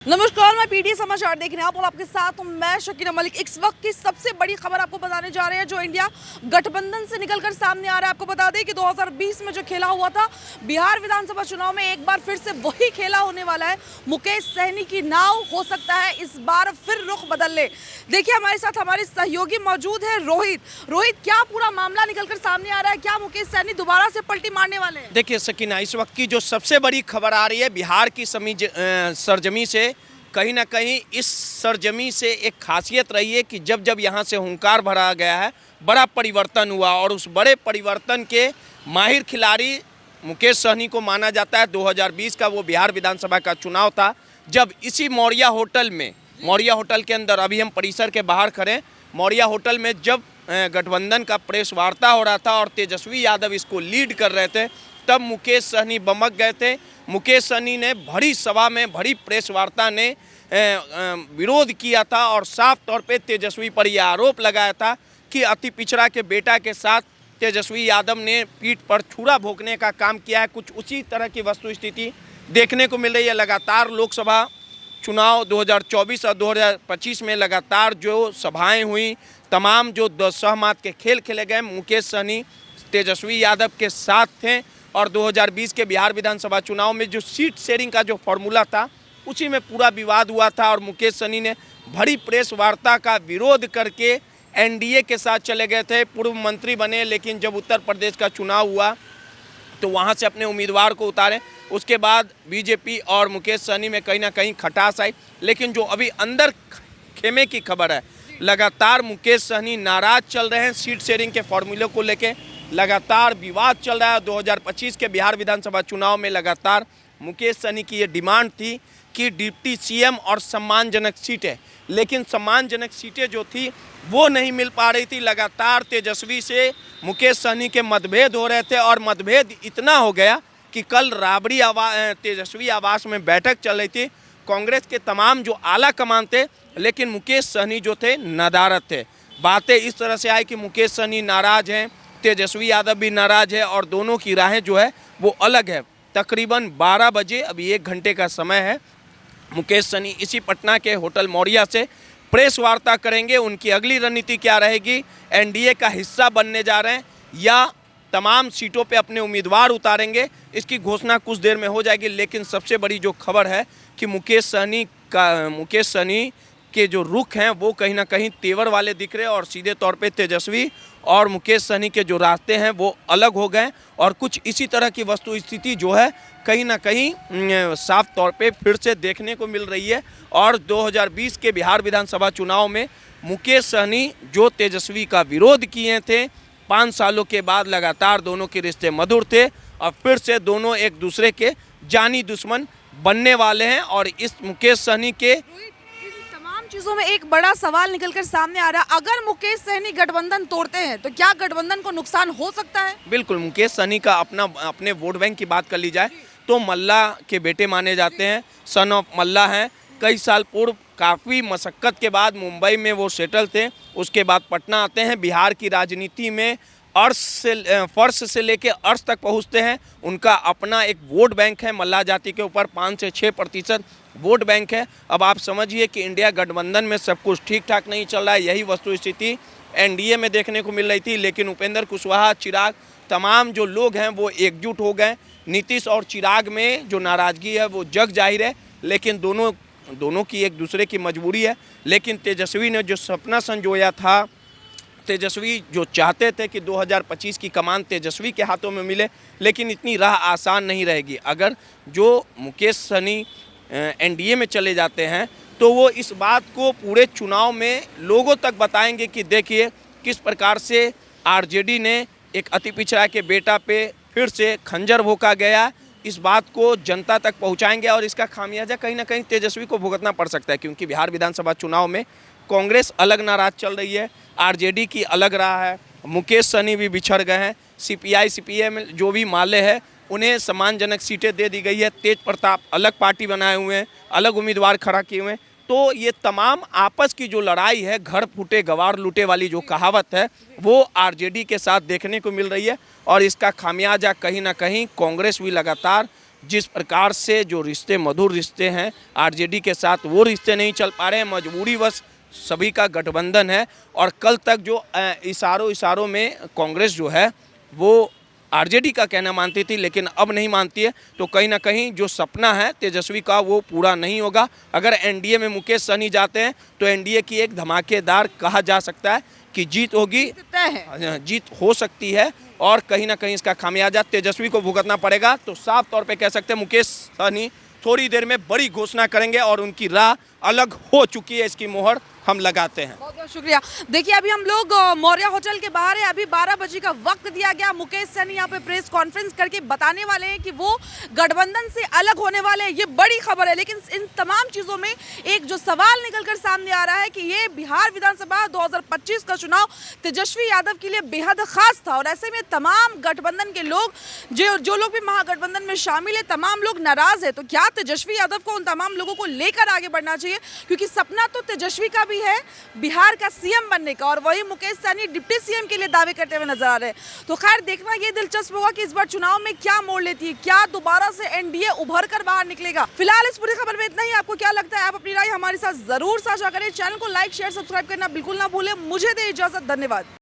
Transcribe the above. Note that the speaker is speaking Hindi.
नमस्कार, मैं पीटी समाचार देख रहे हैं आप और आपके साथ हूं मैं शकीना मलिक। इस वक्त की सबसे बड़ी खबर आपको बताने जा रहे हैं जो इंडिया गठबंधन से निकलकर सामने आ रहा है। आपको बता दें कि 2020 में जो खेला हुआ था बिहार विधानसभा चुनाव में एक बार फिर से वही खेला होने वाला है। मुकेश सहनी की नाव हो सकता है इस बार फिर रुख बदल ले। देखिए हमारे साथ हमारे सहयोगी मौजूद है रोहित, क्या पूरा मामला निकलकर सामने आ रहा है? क्या मुकेश सहनी दोबारा से पलटी मारने वाले हैं? देखिए शकीना, इस वक्त की जो सबसे बड़ी खबर आ रही है बिहार की सरजमी से, कहीं ना कहीं इस सरजमी से एक खासियत रही है कि जब जब यहाँ से हुंकार भरा गया है बड़ा परिवर्तन हुआ और उस बड़े परिवर्तन के माहिर खिलाड़ी मुकेश सहनी को माना जाता है। 2020 का वो बिहार विधानसभा का चुनाव था जब इसी मौर्या होटल के अंदर, अभी हम परिसर के बाहर खड़े, मौर्या होटल में जब गठबंधन का प्रेस वार्ता हो रहा था और तेजस्वी यादव इसको लीड कर रहे थे, तब मुकेश सहनी बमक गए थे। मुकेश सहनी ने भरी सभा में, भरी प्रेस वार्ता ने विरोध किया था और साफ तौर पे तेजस्वी पर यह आरोप लगाया था कि अति पिछड़ा के बेटा के साथ तेजस्वी यादव ने पीठ पर छुरा भोंकने का काम किया है। कुछ उसी तरह की वस्तुस्थिति देखने को मिल रही है। लगातार लोकसभा चुनाव 2024 और 2025 में लगातार जो सभाएं हुई, तमाम जो सहमत के खेल खेले गए, मुकेश सहनी तेजस्वी यादव के साथ थे और 2020 के बिहार विधानसभा चुनाव में जो सीट शेयरिंग का जो फॉर्मूला था उसी में पूरा विवाद हुआ था और मुकेश सहनी ने भरी प्रेस वार्ता का विरोध करके एनडीए के साथ चले गए थे। पूर्व मंत्री बने, लेकिन जब उत्तर प्रदेश का चुनाव हुआ तो वहां से अपने उम्मीदवार को उतारे। उसके बाद बीजेपी और मुकेश सहनी में कहीं ना कहीं खटास आई। लेकिन जो अभी अंदर खेमे की खबर है, लगातार मुकेश सहनी नाराज चल रहे हैं सीट शेयरिंग के फॉर्मूले को लेके। लगातार विवाद चल रहा है। 2025 के बिहार विधानसभा चुनाव में लगातार मुकेश सहनी की ये डिमांड थी कि डिप्टी सीएम और सम्मानजनक सीटें, लेकिन सम्मानजनक सीटें जो थी वो नहीं मिल पा रही थी। लगातार तेजस्वी से मुकेश सहनी के मतभेद हो रहे थे और मतभेद इतना हो गया कि कल राबड़ी तेजस्वी आवास में बैठक चल रही थी। कांग्रेस के तमाम जो आला कमान थे, लेकिन मुकेश सहनी जो थे नदारद थे। बातें इस तरह से आई कि मुकेश सहनी नाराज हैं, तेजस्वी यादव भी नाराज है और दोनों की राहें जो है वो अलग है। तकरीबन 12 बजे, अभी 1 घंटे का समय है, मुकेश सहनी इसी पटना के होटल मौर्या से प्रेस वार्ता करेंगे। उनकी अगली रणनीति क्या रहेगी, एनडीए का हिस्सा बनने जा रहे हैं या तमाम सीटों पे अपने उम्मीदवार उतारेंगे, इसकी घोषणा कुछ देर में हो जाएगी। लेकिन सबसे बड़ी जो खबर है कि मुकेश सहनी के जो रुख हैं वो कहीं ना कहीं तेवर वाले दिख रहे हैं और सीधे तौर पे तेजस्वी और मुकेश सहनी के जो रास्ते हैं वो अलग हो गए और कुछ इसी तरह की वस्तुस्थिति जो है कहीं ना कहीं साफ तौर पे फिर से देखने को मिल रही है। और 2020 के बिहार विधानसभा चुनाव में मुकेश सहनी जो तेजस्वी का विरोध किए थे, 5 सालों के बाद लगातार दोनों के रिश्ते मधुर थे और फिर से दोनों एक दूसरे के जानी दुश्मन बनने वाले हैं। और इस मुकेश सहनी के चीजों में एक बड़ा सवाल निकलकर सामने आ रहा है, अगर मुकेश सहनी गठबंधन तोड़ते हैं तो क्या गठबंधन को नुकसान हो सकता है? बिल्कुल, मुकेश सहनी का अपने वोट बैंक की बात कर ली जाए तो मल्ला के बेटे माने जाते हैं, सन ऑफ मल्ला हैं। कई साल पूर्व काफ़ी मशक्क़त के बाद मुंबई में वो सेटल थे, उसके बाद पटना आते हैं। बिहार की राजनीति में फर्श से लेके अर्श तक पहुंचते हैं। उनका अपना एक वोट बैंक है, मल्ला जाति के ऊपर 5 से 6% वोट बैंक है। अब आप समझिए कि इंडिया गठबंधन में सब कुछ ठीक ठाक नहीं चल रहा है। यही वस्तुस्थिति एनडीए में देखने को मिल रही थी, लेकिन उपेंद्र कुशवाहा, चिराग, तमाम जो लोग हैं वो एकजुट हो गए। नीतीश और चिराग में जो नाराज़गी है वो जग जाहिर है, लेकिन दोनों की एक दूसरे की मजबूरी है। लेकिन तेजस्वी ने जो सपना संजोया था, तेजस्वी जो चाहते थे कि 2025 की कमान तेजस्वी के हाथों में मिले, लेकिन इतनी राह आसान नहीं रहेगी। अगर जो मुकेश सहनी एनडीए में चले जाते हैं तो वो इस बात को पूरे चुनाव में लोगों तक बताएंगे कि देखिए किस प्रकार से आरजेडी ने एक अति पिछड़ा के बेटा पे फिर से खंजर भोंका गया। इस बात को जनता तक पहुंचाएंगे और इसका खामियाजा कहीं ना कहीं तेजस्वी को भुगतना पड़ सकता है, क्योंकि बिहार विधानसभा चुनाव में कांग्रेस अलग नाराज चल रही है, आरजेडी की अलग रहा है, मुकेश सहनी भी बिछड़ गए हैं, सीपीआई सीपीएम जो भी माले हैं उन्हें सम्मानजनक सीटें दे दी गई है, तेज प्रताप अलग पार्टी बनाए हुए हैं, अलग उम्मीदवार खड़ा किए हुए हैं। तो ये तमाम आपस की जो लड़ाई है, घर फूटे गवार लूटे वाली जो कहावत है, वो आरजेडी के साथ देखने को मिल रही है और इसका खामियाजा कहीं ना कहीं कांग्रेस भी लगातार जिस प्रकार से जो रिश्ते मधुर रिश्ते हैं आरजेडी के साथ, वो रिश्ते नहीं चल पा रहे हैं। मजबूरीवश सभी का गठबंधन है। और कल तक जो इशारों में कांग्रेस जो है वो आरजेडी का कहना मानती थी, लेकिन अब नहीं मानती है। तो कहीं ना कहीं जो सपना है तेजस्वी का वो पूरा नहीं होगा। अगर एनडीए में मुकेश सहनी जाते हैं तो एनडीए की एक धमाकेदार कहा जा सकता है कि जीत होगी, जीत हो सकती है। और कहीं ना कहीं इसका खामियाजा तेजस्वी को भुगतना पड़ेगा। तो साफ तौर पे कह सकते हैं मुकेश सहनी थोड़ी देर में बड़ी घोषणा करेंगे और उनकी राह अलग हो चुकी है, इसकी मोहर हम लगाते हैं। बहुत बहुत शुक्रिया। देखिए अभी हम लोग मौर्या होटल के बाहर है। अभी 12 बजे का वक्त दिया गया। मुकेश सहनी यहाँ पे प्रेस कॉन्फ्रेंस करके बताने वाले हैं कि वो गठबंधन से अलग होने वाले हैं। ये बड़ी खबर है। लेकिन इन तमाम चीज़ों में एक जो सवाल निकलकर सामने आ रहा है कि ये बिहार विधानसभा 2025 का चुनाव तेजस्वी यादव के लिए बेहद खास था। और ऐसे में तमाम गठबंधन के लोग जो लोग भी महागठबंधन में शामिल है, तमाम लोग नाराज है। तो क्या तेजस्वी यादव को उन तमाम लोगों को लेकर आगे बढ़ना चाहिए? क्योंकि सपना तो तेजस्वी का भी है बिहार का सीएम बनने का, और वही मुकेश सहनी डिप्टी सीएम के लिए दावे करते हुए नजर आ रहे हैं। तो खैर देखना ये दिलचस्प होगा कि इस बार चुनाव में क्या मोड़ लेती है, क्या दोबारा से एनडीए उभर कर बाहर निकलेगा। फिलहाल इस पूरी खबर में इतना ही। आपको क्या लगता है? आप अपनी राय हमारे साथ जरूर साझा करें। चैनल को लाइक शेयर सब्सक्राइब करना बिल्कुल ना भूलें। मुझे दे इजाजत। धन्यवाद।